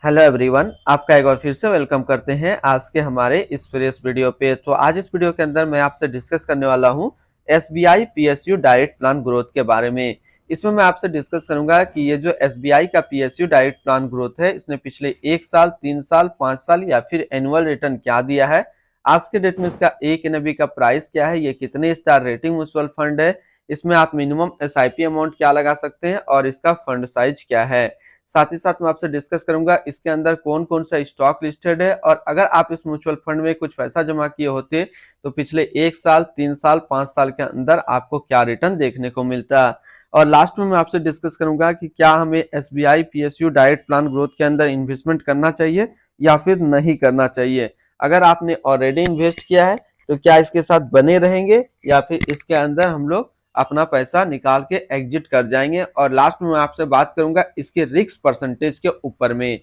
Hello everyone, आपका एक बार फिर से वेलकम करते हैं आज के हमारे इस फ्रेश वीडियो पे। तो आज इस वीडियो के अंदर मैं आपसे डिस्कस करने वाला हूं SBI PSU direct plan growth के बारे में। इसमें मैं आपसे डिस्कस करूंगा कि ये जो एसबीआई का पीएसयू डायरेक्ट प्लान ग्रोथ है, इसने पिछले 1 साल, 3 साल, 5 साल या फिर एनुअल रिटर्न क्या दिया है, आज के डेट में इसका एक एनएबी का प्राइस क्या है, ये कितने स्टार रेटिंग म्यूचुअल फंड है, इसमें आप मिनिमम एसआईपी अमाउंट क्या लगा सकते हैं और इसका फंड साइज क्या है। साथ ही साथ मैं आपसे डिस्कस करूंगा इसके अंदर कौन कौन सा स्टॉक लिस्टेड है, और अगर आप इस म्यूचुअल फंड में कुछ पैसा जमा किए होते तो पिछले 1 साल, 3 साल, 5 साल के अंदर आपको क्या रिटर्न देखने को मिलता। और लास्ट में मैं आपसे डिस्कस करूंगा कि क्या हमें SBI PSU direct plan growth के अंदर इन्वेस्टमेंट करना चाहिए या फिर नहीं करना चाहिए। अगर आपने ऑलरेडी इन्वेस्ट किया है तो क्या इसके साथ बने रहेंगे या फिर इसके अंदर हम लोग अपना पैसा निकाल के एग्जिट कर जाएंगे। और लास्ट में मैं आपसे बात करूंगा इसके रिस्क परसेंटेज के ऊपर में।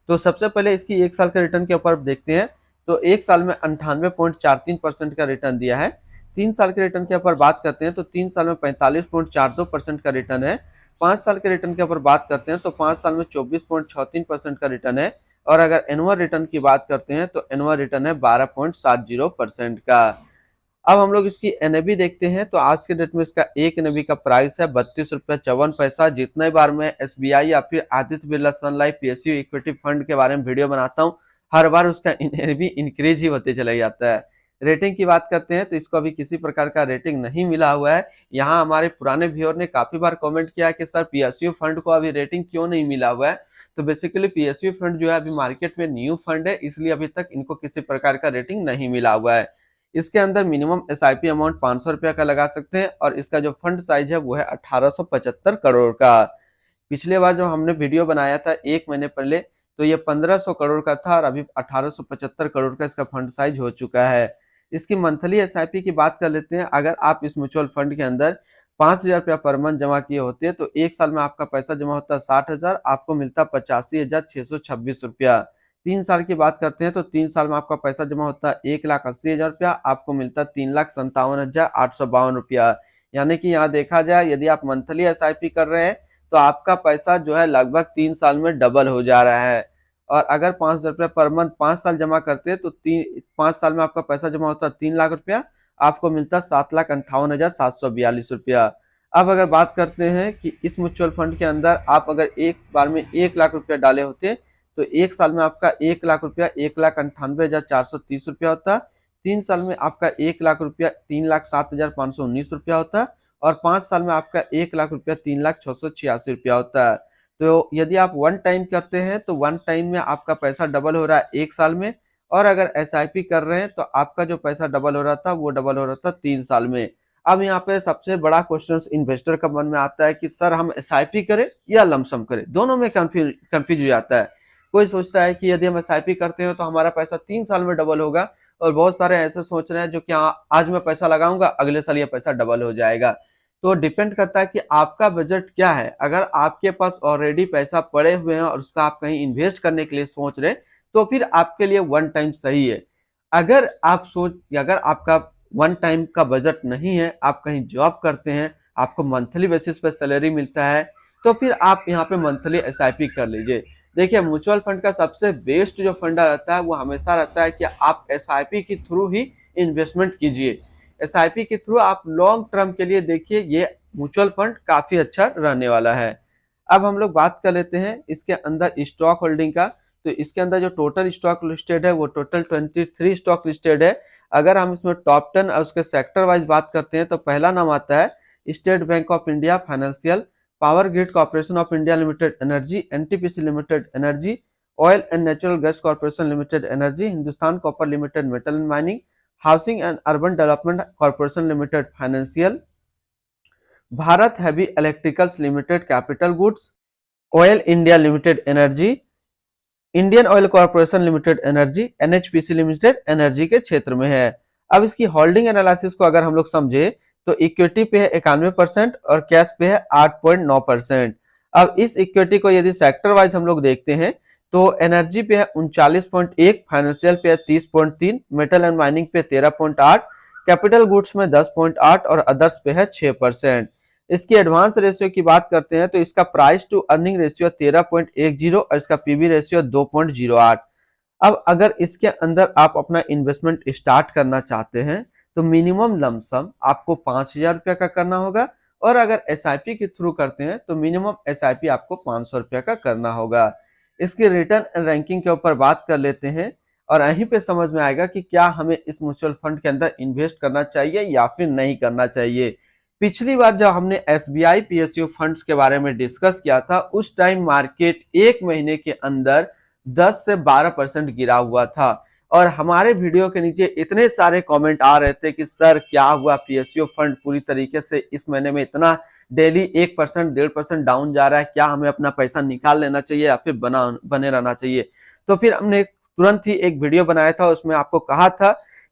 तो सबसे पहले इसकी 1 साल के रिटर्न के ऊपर देखते हैं। तो 1 साल में 98.43% का रिटर्न दिया है। 3 साल के रिटर्न के ऊपर बात करते हैं तो 3 साल में 45.42% का रिटर्न है। 5 साल के रिटर्न के ऊपर बात करते हैं तो 5 साल में 24.34% का रिटर्न है। और अगर एनुअल रिटर्न की बात करते हैं तो एनुअल रिटर्न है 12.70% का। अब हम लोग इसकी एनएबी देखते हैं तो आज के डेट में इसका एक एनएबी का प्राइस है 32 रुपया 54 पैसा। जितने बार मैं एसबीआई या फिर आदित्य बिरला सन लाइफ पीएसयू इक्विटी फंड के बारे में वीडियो बनाता हूं, हर बार उसका एनएबी इंक्रीज ही होते चला जाता है। रेटिंग की बात करते हैं तो इसको अभी किसी प्रकार का रेटिंग नहीं मिला हुआ है। यहाँ हमारे पुराने व्यूअर ने काफी बार कॉमेंट किया कि सर पीएसयू फंड को अभी रेटिंग क्यों नहीं मिला हुआ है। तो बेसिकली पीएसयू फंड जो है अभी मार्केट में न्यू फंड है, इसलिए अभी तक इनको किसी प्रकार का रेटिंग नहीं मिला हुआ है। इसके अंदर मिनिमम एसआईपी अमाउंट 500 रुपया का लगा सकते हैं और इसका जो फंड साइज है वो है 1875 करोड़ का। पिछले बार जो हमने वीडियो बनाया था 1 महीने पहले तो ये 1500 करोड़ का था और अभी 1875 करोड़ का इसका फंड साइज हो चुका है। इसकी मंथली एसआईपी की बात कर लेते हैं। अगर आप इस म्यूचुअल फंड के अंदर 5000 रुपया पर मंथ जमा किए होते हैं तो 1 साल में आपका पैसा जमा होता है 60,000, आपको मिलता 85,626 रुपया। 3 साल की बात करते हैं तो 3 साल में आपका पैसा जमा होता है 1,80,000 रुपया, आपको मिलता है 3,57,852 रुपया। यानी कि यहाँ देखा जाए यदि आप मंथली एसआईपी कर रहे हैं तो आपका पैसा जो है लगभग 3 साल में डबल हो जा रहा है। और अगर 5,000 रुपया पर मंथ 5 साल जमा करते हैं तो 5 साल में आपका पैसा जमा होता है 3 लाख रुपया, आपको मिलता है 7,58,742 रुपया। अब अगर बात करते हैं कि इस म्यूचुअल फंड के अंदर आप अगर एक बार में 1 लाख रुपया डाले होते तो 1 साल में आपका 1 लाख रुपया 1,98,430 रुपया होता। 3 साल में आपका 1 लाख रुपया 3,07,519 रुपया होता और 5 साल में आपका 1 लाख रुपया 3,06,86 रुपया होता है। तो यदि आप वन टाइम करते हैं तो वन टाइम में आपका पैसा डबल हो रहा है 1 साल में, और अगर एसआईपी कर रहे हैं तो आपका जो पैसा डबल हो रहा था वो डबल हो रहा था 3 साल में। अब यहाँ पे सबसे बड़ा क्वेश्चन इन्वेस्टर का मन में आता है कि सर हम एसआईपी करें या लमसम करें, दोनों में कंफ्यूज हो जाता है। कोई सोचता है कि यदि हम एसआईपी करते हैं तो हमारा पैसा 3 साल में डबल होगा, और बहुत सारे ऐसे सोच रहे हैं जो कि आज मैं पैसा लगाऊंगा अगले साल ये पैसा डबल हो जाएगा। तो डिपेंड करता है कि आपका बजट क्या है। अगर आपके पास ऑलरेडी पैसा पड़े हुए हैं और उसका आप कहीं इन्वेस्ट करने के लिए सोच रहे हैं तो फिर आपके लिए वन टाइम सही है। अगर आपका वन टाइम का बजट नहीं है, आप कहीं जॉब करते हैं, आपको मंथली बेसिस पे सैलरी मिलता है, तो फिर आप यहाँ पे मंथली एसआईपी कर लीजिए। देखिए म्यूचुअल फंड का सबसे बेस्ट जो फंडा रहता है वो हमेशा रहता है कि आप एसआईपी के थ्रू ही इन्वेस्टमेंट कीजिए। एसआईपी के थ्रू आप लॉन्ग टर्म के लिए देखिए ये म्यूचुअल फंड काफी अच्छा रहने वाला है। अब हम लोग बात कर लेते हैं इसके अंदर स्टॉक होल्डिंग का। तो इसके अंदर जो टोटल स्टॉक लिस्टेड है वो टोटल 23 स्टॉक लिस्टेड है। अगर हम इसमें टॉप 10 और उसके सेक्टर वाइज बात करते हैं तो पहला नाम आता है state bank of India financial, power grid corporation of India limited energy, NTPC limited energy, oil and natural gas corporation limited energy, Hindustan copper limited metal and mining, housing and urban development corporation limited financial, Bharat heavy electricals limited capital goods, oil India limited energy, Indian oil corporation limited energy, NHPC limited energy के क्षेत्र में है। अब इसकी holding analysis को अगर हम लोग समझे तो इक्विटी पे है 91% और कैश पे है 8.9%। अब इस इक्विटी को यदि सेक्टर वाइज हम लोग देखते हैं तो एनर्जी पे है 39.1, फाइनेंशियल पे है 30.3, मेटल एंड माइनिंग पे 13.8, कैपिटल गुड्स में 10.8 और अदर्स पे है 6%। इसकी एडवांस रेशियो की बात करते हैं तो इसका प्राइस टू अर्निंग रेशियो 13.10 और इसका पीबी रेशियो 2.08। अब अगर इसके अंदर आप अपना इन्वेस्टमेंट स्टार्ट करना चाहते हैं तो मिनिमम लमसम आपको 5,000 रुपया का करना होगा, और अगर एसआईपी के थ्रू करते हैं तो मिनिमम एसआईपी आपको 500 रुपया का करना होगा। इसकी रिटर्न रैंकिंग के ऊपर बात कर लेते हैं और यहीं पे समझ में आएगा कि क्या हमें इस म्यूचुअल फंड के अंदर इन्वेस्ट करना चाहिए या फिर नहीं करना चाहिए। पिछली बार जब हमने एसबीआई पीएसयू फंड्स के बारे में डिस्कस किया था उस टाइम मार्केट एक महीने के अंदर 10 से 12% गिरा हुआ था, और हमारे वीडियो के नीचे इतने सारे कमेंट आ रहे थे कि सर क्या हुआ, पीएसयू फंड पूरी तरीके से इस महीने में इतना डेली 1% 1.5% डाउन जा रहा है, क्या हमें अपना पैसा निकाल लेना चाहिए या फिर बने रहना चाहिए। तो फिर हमने तुरंत ही एक वीडियो बनाया था, उसमें आपको कहा था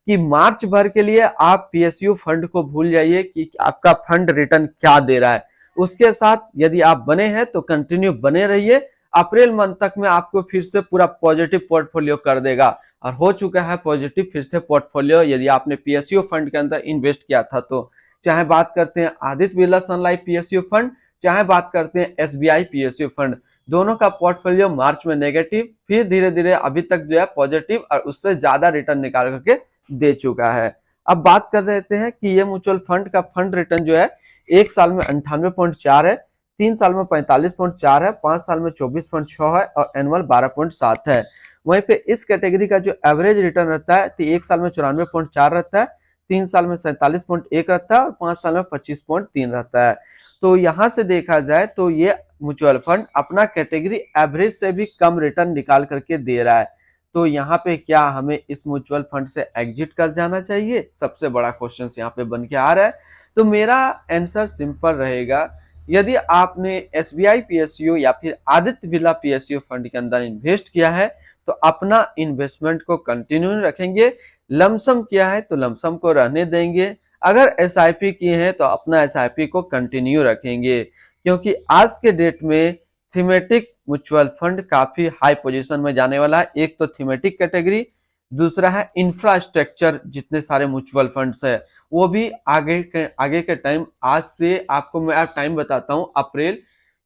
कि मार्च भर के लिए आप पीएसयू फंड को भूल जाइए कि आपका फंड रिटर्न क्या दे रहा है, उसके साथ यदि आप बने हैं तो कंटिन्यू बने रहिए। अप्रैल मंथ तक में आपको फिर से पूरा पॉजिटिव पोर्टफोलियो कर देगा, और हो चुका है पॉजिटिव फिर से पोर्टफोलियो यदि आपने पीएसयू फंड के अंदर इन्वेस्ट किया था तो। चाहे बात करते हैं आदित्य बिरला सन लाइफ पीएसयू फंड, चाहे बात करते हैं एसबीआई पीएसयू फंड, दोनों का पोर्टफोलियो मार्च में नेगेटिव, फिर धीरे धीरे अभी तक जो है पॉजिटिव और उससे ज्यादा रिटर्न निकाल करके दे चुका है। अब बात कर लेते हैं कि ये म्यूचुअल फंड का फंड रिटर्न जो है 1 साल में 98.4 है, 3 साल में 45.4 है, 5 साल में 24.6 है और एनुअल 12.7 है। वहीं पे इस कैटेगरी का जो एवरेज रिटर्न रहता है तो 1 साल में 94.4 रहता है, 3 साल में 47.1 रहता है और 5 साल में 25.3 रहता है। तो यहाँ से देखा जाए तो ये म्यूचुअल फंड अपना कैटेगरी एवरेज से भी कम रिटर्न निकाल करके दे रहा है। तो यहाँ पे क्या हमें इस म्यूचुअल फंड से एग्जिट कर जाना चाहिए, सबसे बड़ा क्वेश्चन यहाँ पे बन के आ रहा है। तो मेरा आंसर सिंपल रहेगा, यदि आपने एसबीआई पीएसयू या फिर आदित्य बिरला पीएसयू फंड के अंदर इन्वेस्ट किया है तो अपना इन्वेस्टमेंट को कंटिन्यू रखेंगे, लमसम किया है तो लमसम को रहने देंगे, अगर एसआईपी किए हैं तो अपना एसआईपी को कंटिन्यू रखेंगे, क्योंकि आज के डेट में थीमेटिक म्यूचुअल फंड काफी हाई पोजीशन में जाने वाला है। एक तो थीमेटिक कैटेगरी, दूसरा है इंफ्रास्ट्रक्चर, जितने सारे म्यूचुअल फंड्स है वो भी आगे के टाइम, आज से आपको मैं टाइम बताता हूं, अप्रैल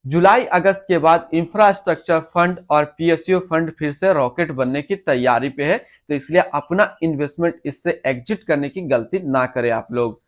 जुलाई अगस्त के बाद इंफ्रास्ट्रक्चर फंड और पीएसयू फंड फिर से रॉकेट बनने की तैयारी पे है। तो इसलिए अपना इन्वेस्टमेंट इससे एग्जिट करने की गलती ना करें आप लोग।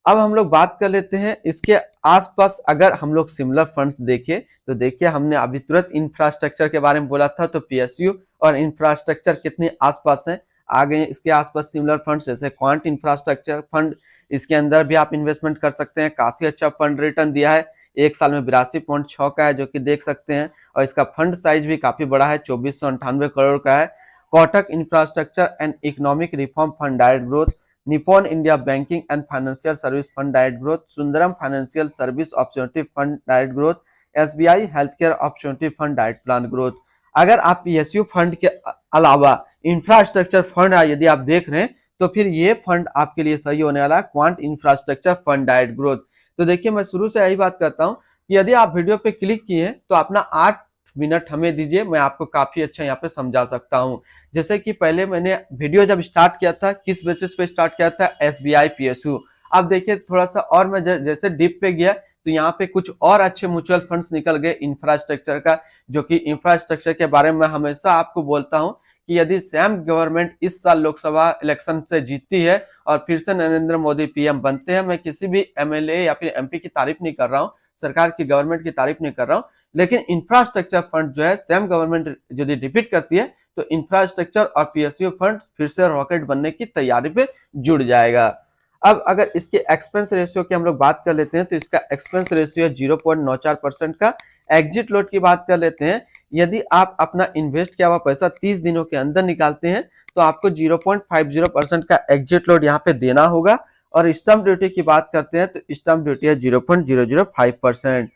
अब हम लोग बात कर लेते हैं इसके आसपास, अगर हम लोग सिमिलर फंड्स देखें तो देखिए हमने अभी तुरंत इंफ्रास्ट्रक्चर के बारे में बोला था, तो पीएसयू और इंफ्रास्ट्रक्चर कितने आसपास हैं, आ गए इसके आसपास सिमिलर फंड्स जैसे क्वांट इंफ्रास्ट्रक्चर फंड, इसके अंदर भी आप इन्वेस्टमेंट कर सकते हैं, काफी अच्छा फंड रिटर्न दिया है, 1 साल में 82.6 का है जो कि देख सकते हैं, और इसका फंड साइज भी काफी बड़ा है, 2498 करोड़ का है। Kotak infrastructure and economic reform fund direct growth, Nippon India banking and financial service fund direct growth, Sundaram financial service opportunity fund direct growth, SBI health care opportunity fund direct plan growth. अगर आप PSU fund के अलावा infrastructure fund यदि आप देख रहे हैं तो फिर ये फंड आपके लिए सही होने वाला है, quant infrastructure fund direct growth. तो देखिए मैं शुरू से यही बात करता हूँ कि यदि आप वीडियो पे क्लिक किए हैं तो अपना 8 मिनट हमें दीजिए, मैं आपको काफी अच्छा यहाँ पे समझा सकता हूँ। जैसे कि पहले मैंने वीडियो जब स्टार्ट किया था किस बेसिस पे स्टार्ट किया था, एसबीआई पीएसयू। अब देखिए थोड़ा सा और मैं जैसे डीप पे गया तो यहाँ पे कुछ और अच्छे म्यूचुअल फंड्स निकल गए इंफ्रास्ट्रक्चर का, जो कि इंफ्रास्ट्रक्चर के बारे में मैं हमेशा आपको बोलता हूँ कि यदि सैम गवर्नमेंट इस साल लोकसभा इलेक्शन से जीतती है और फिर से नरेंद्र मोदी पीएम बनते हैं, मैं किसी भी एमएलए या फिर एमपी की तारीफ नहीं कर रहा हूँ, सरकार की गवर्नमेंट की तारीफ नहीं कर रहा हूँ, लेकिन इंफ्रास्ट्रक्चर फंड जो है सैम गवर्नमेंट यदि रिपीट करती है तो इंफ्रास्ट्रक्चर और पीएसयू फंड फिर से रॉकेट बनने की तैयारी पे जुड़ जाएगा। अब अगर इसके एक्सपेंस रेशियो की हम लोग बात कर लेते हैं तो इसका एक्सपेंस रेशियो 0.94% का। एग्जिट लोड की बात कर लेते हैं, यदि आप अपना इन्वेस्ट किया हुआ पैसा 30 दिनों के अंदर निकालते हैं तो आपको 0.50% का एग्जिट लोड यहाँ पे देना होगा। और स्टम्प ड्यूटी की बात करते हैं तो स्टम्प ड्यूटी है 0.005%।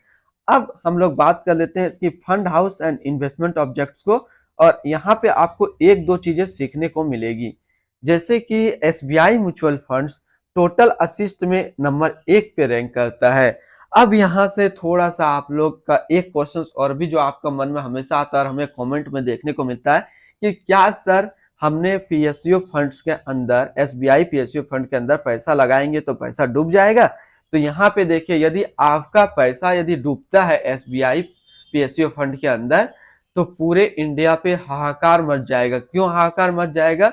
अब हम लोग बात कर लेते हैं इसकी fund house and investment objects को, और यहाँ पे आपको एक दो चीजें सीखने को मिलेगी, जैसे कि SBI mutual funds total assist में नंबर 1 पे रैंक करता है। अब यहाँ से थोड़ा सा आप लोग का एक क्वेश्चन और भी जो आपका मन में हमेशा आता है और हमें कमेंट में देखने को मिलता है कि क्या सर हमने पीएसयू फंड्स के अंदर, एसबीआई पीएसयू फंड के अंदर पैसा लगाएंगे तो पैसा डूब जाएगा, तो यहाँ पे देखिए, यदि आपका पैसा यदि डूबता है एसबीआई पीएसयू फंड के अंदर, तो पूरे इंडिया पे हाहाकार मच जाएगा। क्यों हाहाकार मच जाएगा?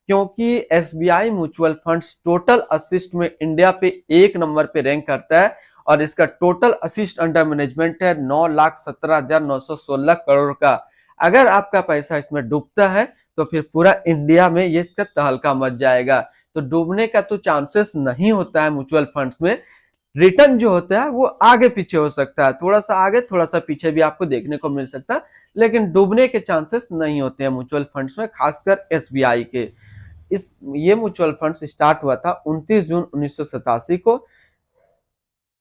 क्योंकि SBI mutual funds total assist में इंडिया पे 1 नंबर पे रैंक करता है, और इसका टोटल असिस्ट अंडर मैनेजमेंट है 9,17,916 करोड़ का। अगर आपका पैसा इसमें डूबता है तो फिर पूरा इंडिया में ये इसका तहलका मच जाएगा। तो डूबने का तो चांसेस नहीं होता है म्यूचुअल फंड्स में। रिटर्न जो होता है वो आगे पीछे हो सकता है, थोड़ा सा आगे थोड़ा सा पीछे भी आपको देखने को मिल सकता है, लेकिन डूबने के चांसेस नहीं होते हैं म्यूचुअल फंड्स में, खासकर एसबीआई के। ये म्यूचुअल फंड्स स्टार्ट हुआ था 29 जून 1987 को।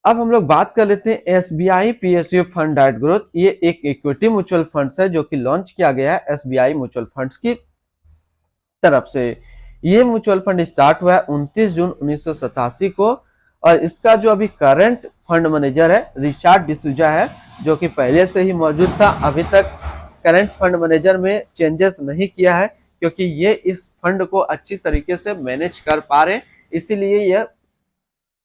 अब हम लोग बात कर लेते हैं SBI PSU fund direct growth. ये एक इक्विटी म्यूचुअल फंड्स है जो कि लॉन्च किया गया है एसबीआई म्यूचुअल फंड्स की तरफ से। ये म्यूचुअल फंड स्टार्ट हुआ है 29 जून 1987 को, और इसका जो अभी करंट फंड मैनेजर है रिचार्ड डिसूजा है, जो कि पहले से ही मौजूद था। अभी तक करंट फंड मैनेजर में चेंजेस नहीं किया है, क्योंकि ये इस फंड को अच्छी तरीके से मैनेज कर पा रहे हैं, इसीलिए यह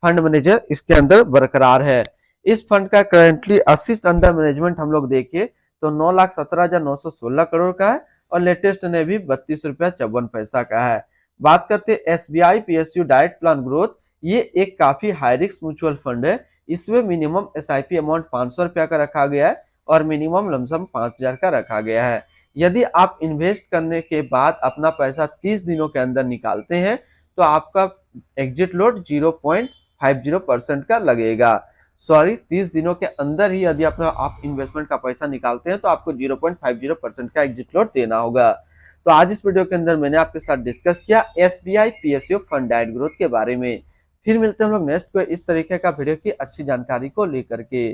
फंड मैनेजर इसके अंदर बरकरार है। इस फंड का करंटली असिस्ट अंडर मैनेजमेंट हम लोग देखिए तो 9,17,916 करोड़ का है, और लेटेस्ट ने भी 32 रुपया 54 पैसा का है। बात करते हैं SBI PSU direct plan growth. ये एक काफी हाई रिस्क म्यूचुअल फंड है। इसमें मिनिमम एसआईपी अमाउंट 500 रुपया का रखा गया है, और मिनिमम लमसम 5,000 का रखा गया है। यदि आप इन्वेस्ट करने के बाद अपना पैसा 30 दिनों के अंदर निकालते हैं तो आपका एग्जिट लोड 0.50% का लगेगा। सॉरी, 30 दिनों के अंदर ही यदि अपना आप इन्वेस्टमेंट का पैसा निकालते हैं तो आपको 0.50% का एग्जिट लोड देना होगा। तो आज इस वीडियो के अंदर मैंने आपके साथ डिस्कस किया SBI PSU fund direct growth के बारे में। फिर मिलते हैं हम लोग नेक्स्ट को इस तरीके का वीडियो की अच्छी जानकारी को लेकर के।